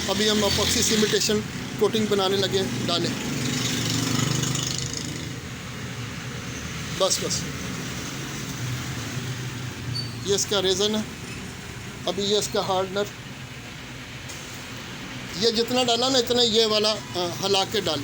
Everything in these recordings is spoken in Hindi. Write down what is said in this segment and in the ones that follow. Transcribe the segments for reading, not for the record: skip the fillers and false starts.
अभी हम अपॉक्सी सीमेंटेशन कोटिंग बनाने लगे, डालें बस बस। ये इसका रेज़न है, अभी ये इसका हार्डनर, ये जितना डाला ना इतना ये वाला हिला के डाल।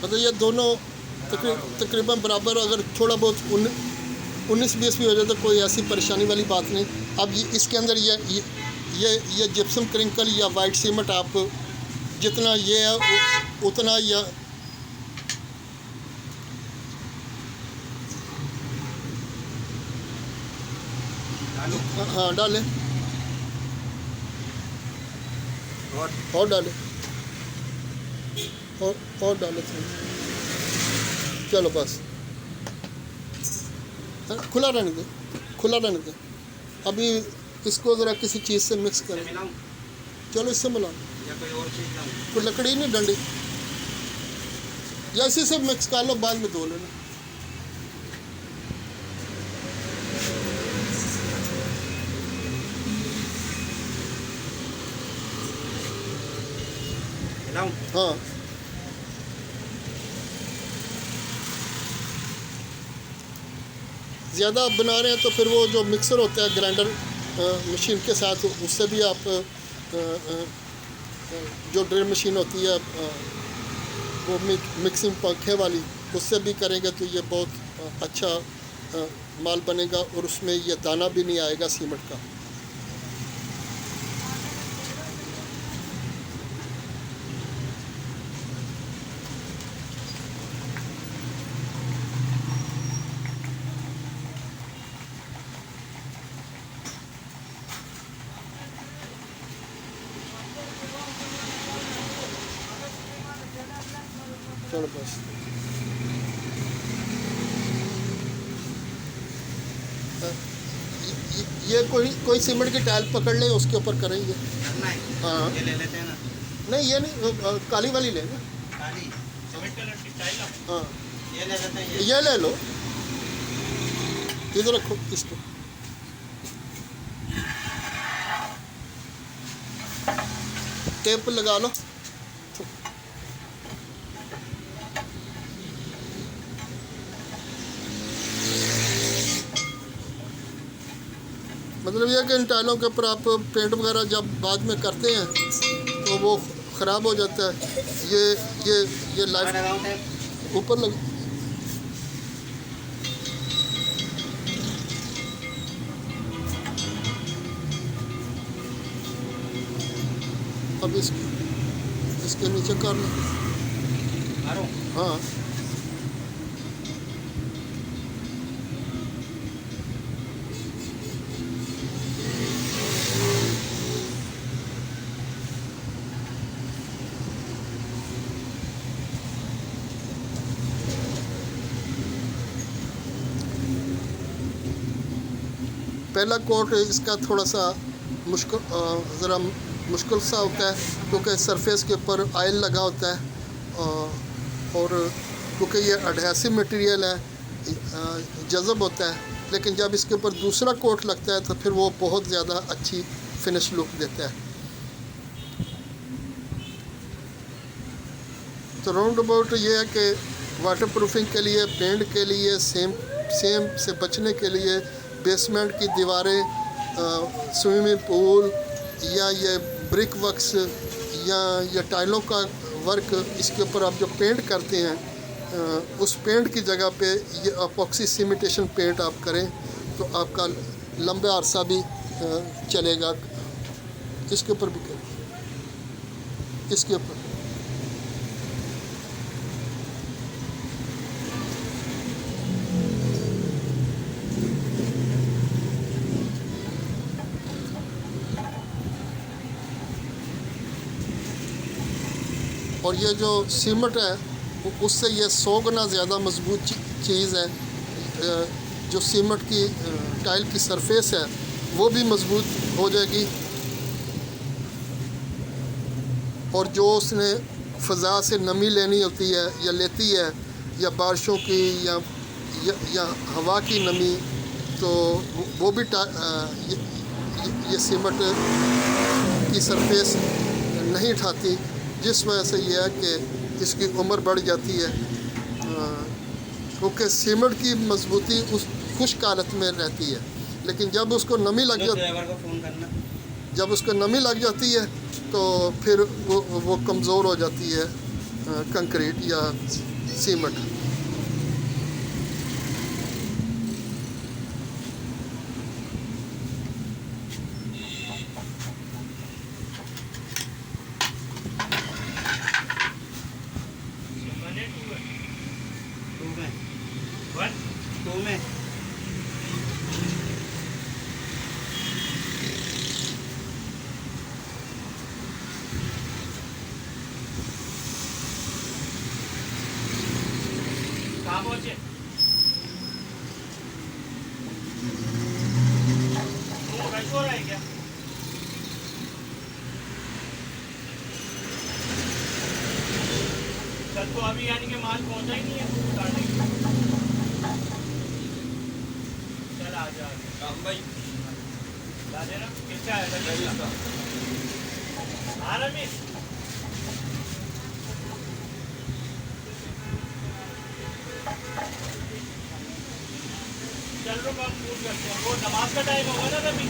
मतलब ये दोनों तकरीबन बराबर, अगर थोड़ा बहुत 19-20 भी हो जाए तो कोई ऐसी परेशानी वाली बात नहीं। अब ये इसके अंदर ये जिप्सम क्रिंकल या वाइट सीमेंट आप जितना ये है उतना या हाँ डालें और डालें और डालें चलो बस खुला रहने दें, खुला रहने दें। अभी इसको ज़रा किसी चीज़ से मिक्स करें। चलो इससे मिला, कोई लकड़ी नहीं, डंडी या इसी से मिक्स कर लो, बाद में धो लेना। हाँ ज़्यादा आप बना रहे हैं तो फिर वो जो मिक्सर होता है ग्राइंडर मशीन के साथ, उससे भी आप जो ड्रिल मशीन होती है वो मिक्सिंग पंखे वाली, उससे भी करेंगे तो ये बहुत अच्छा माल बनेगा और उसमें ये दाना भी नहीं आएगा सीमेंट का। चलो बस ये कोई सीमेंट की टाइल पकड़ ले, उसके ऊपर करेंगे। हाँ ये ले लेते हैं ना। नहीं ये नहीं, काली वाली लेंगे। काली सीमेंट कलर की टाइल। हाँ ये ले लेते हैं। ये ले लो, इधर रखो इसको। टेप लगा लो। मतलब यह कि इन टाइलों के ऊपर आप पेंट वगैरह जब बाद में करते हैं तो वो ख़राब हो जाता है। ये लाइफ ऊपर लग, अब इसके नीचे कर लो। हाँ पहला कोट इसका थोड़ा सा ज़रा मुश्किल सा होता है क्योंकि सरफेस के ऊपर ऑयल लगा होता है और क्योंकि ये एडहेसिव मटेरियल है, जज़ब होता है। लेकिन जब इसके ऊपर दूसरा कोट लगता है तो फिर वो बहुत ज़्यादा अच्छी फिनिश लुक देता है। तो राउंड अबाउट ये है कि वाटर प्रूफिंग के लिए, पेंट के लिए, सेम से बचने के लिए, बेसमेंट की दीवारें, स्विमिंग पूल या ये ब्रिक वर्क्स या ये टाइलों का वर्क, इसके ऊपर आप जो पेंट करते हैं उस पेंट की जगह पे ये अपॉक्सी सीमेंटेशन पेंट आप करें तो आपका लंबे अरसा भी चलेगा। इसके ऊपर भी करें, इसके ऊपर और ये जो सीमेंट है उससे ये 100 गुना ज़्यादा मजबूत चीज़ है। जो सीमेंट की टाइल की सरफेस है वो भी मजबूत हो जाएगी, और जो उसने फ़ज़ा से नमी लेनी होती है या लेती है, या बारिशों की या हवा की नमी, तो वो भी ये सीमेंट की सरफेस नहीं उठाती, जिस वजह से ये है कि इसकी उम्र बढ़ जाती है। क्योंकि सीमेंट की मजबूती उस खुश्क हालत में रहती है, लेकिन जब उसको नमी लग जाती ड्राइवर को फोन करना। जब उसको नमी लग जाती है तो फिर वो कमज़ोर हो जाती है कंक्रीट या सीमेंट। टू में कहाँ पहुँचे? रश हो रहा है क्या? कल तो अभी यानी कि माल पहुँचा ही नहीं है उतारने के लिए। चल आ जा भाई, ला देना। किसका है? रमेश का। हाँ रमेश, चल लो काम पूर्ण करते हैं। वो नमाज का टाइम होगा ना रवि?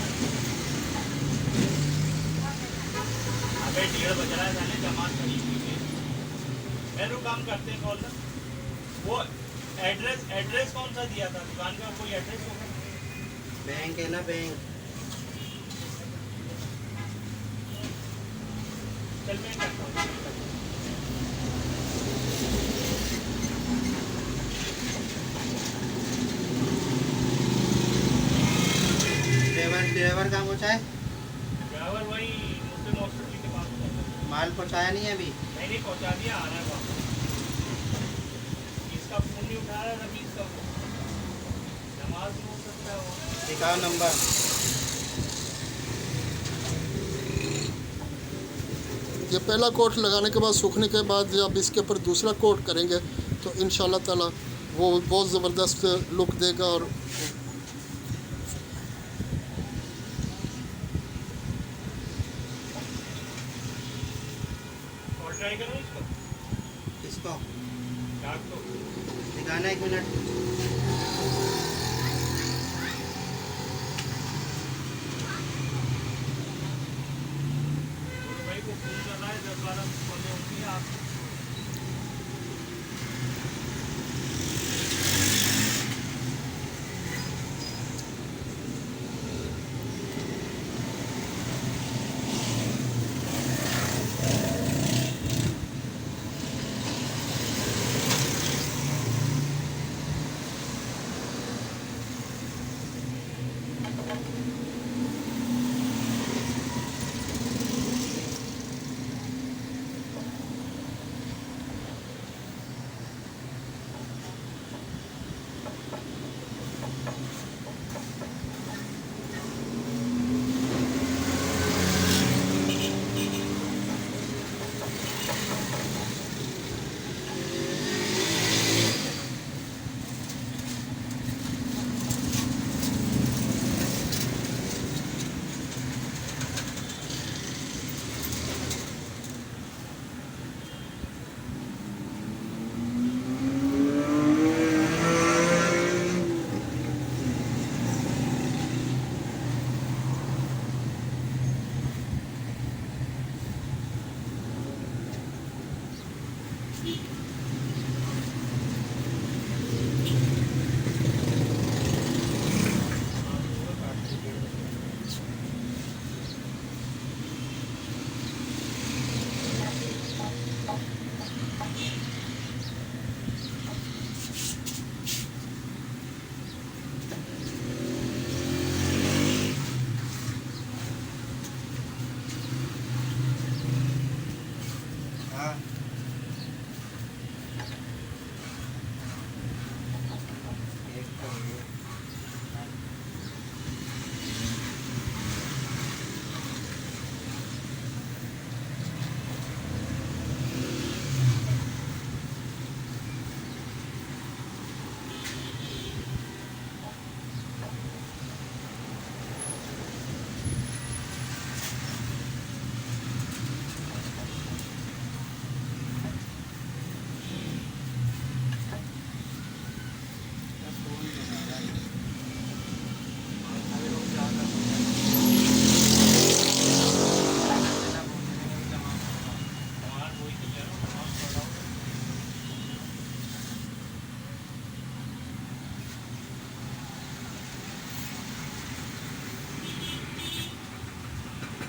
अबे 1:30 बज रहा है, साले जमात खड़ी हुई है। मेरे काम करते हैं कॉल ना। वो एड्रेस कौन सा दिया था दुकान का? कोई एड्रेस होगा? बैंक है ना, बैंक। चल मैं करता हूँ। ड्राइवर कहाँ पहुँचा है? ड्राइवर वही मुस्लिम हॉस्पिटल के पास पहुंचा। माल पहुँचाया नहीं है अभी? नहीं पहुंचा दिया, आ रहा है वापस। इसका फोन नहीं उठा रहा रवि, इसका नमाज में हो सकता है वो। दिखाओ नंबर। ये पहला कोट लगाने के बाद, सूखने के बाद जब इसके ऊपर दूसरा कोट करेंगे तो इंशाल्लाह ताला वो बहुत ज़बरदस्त लुक देगा। और ट्राई करो इसको। इसको डाक तो दिखाना 1 मिनट। भाई को फोन कर रहा है, 10-12 कॉलें होंगी आप।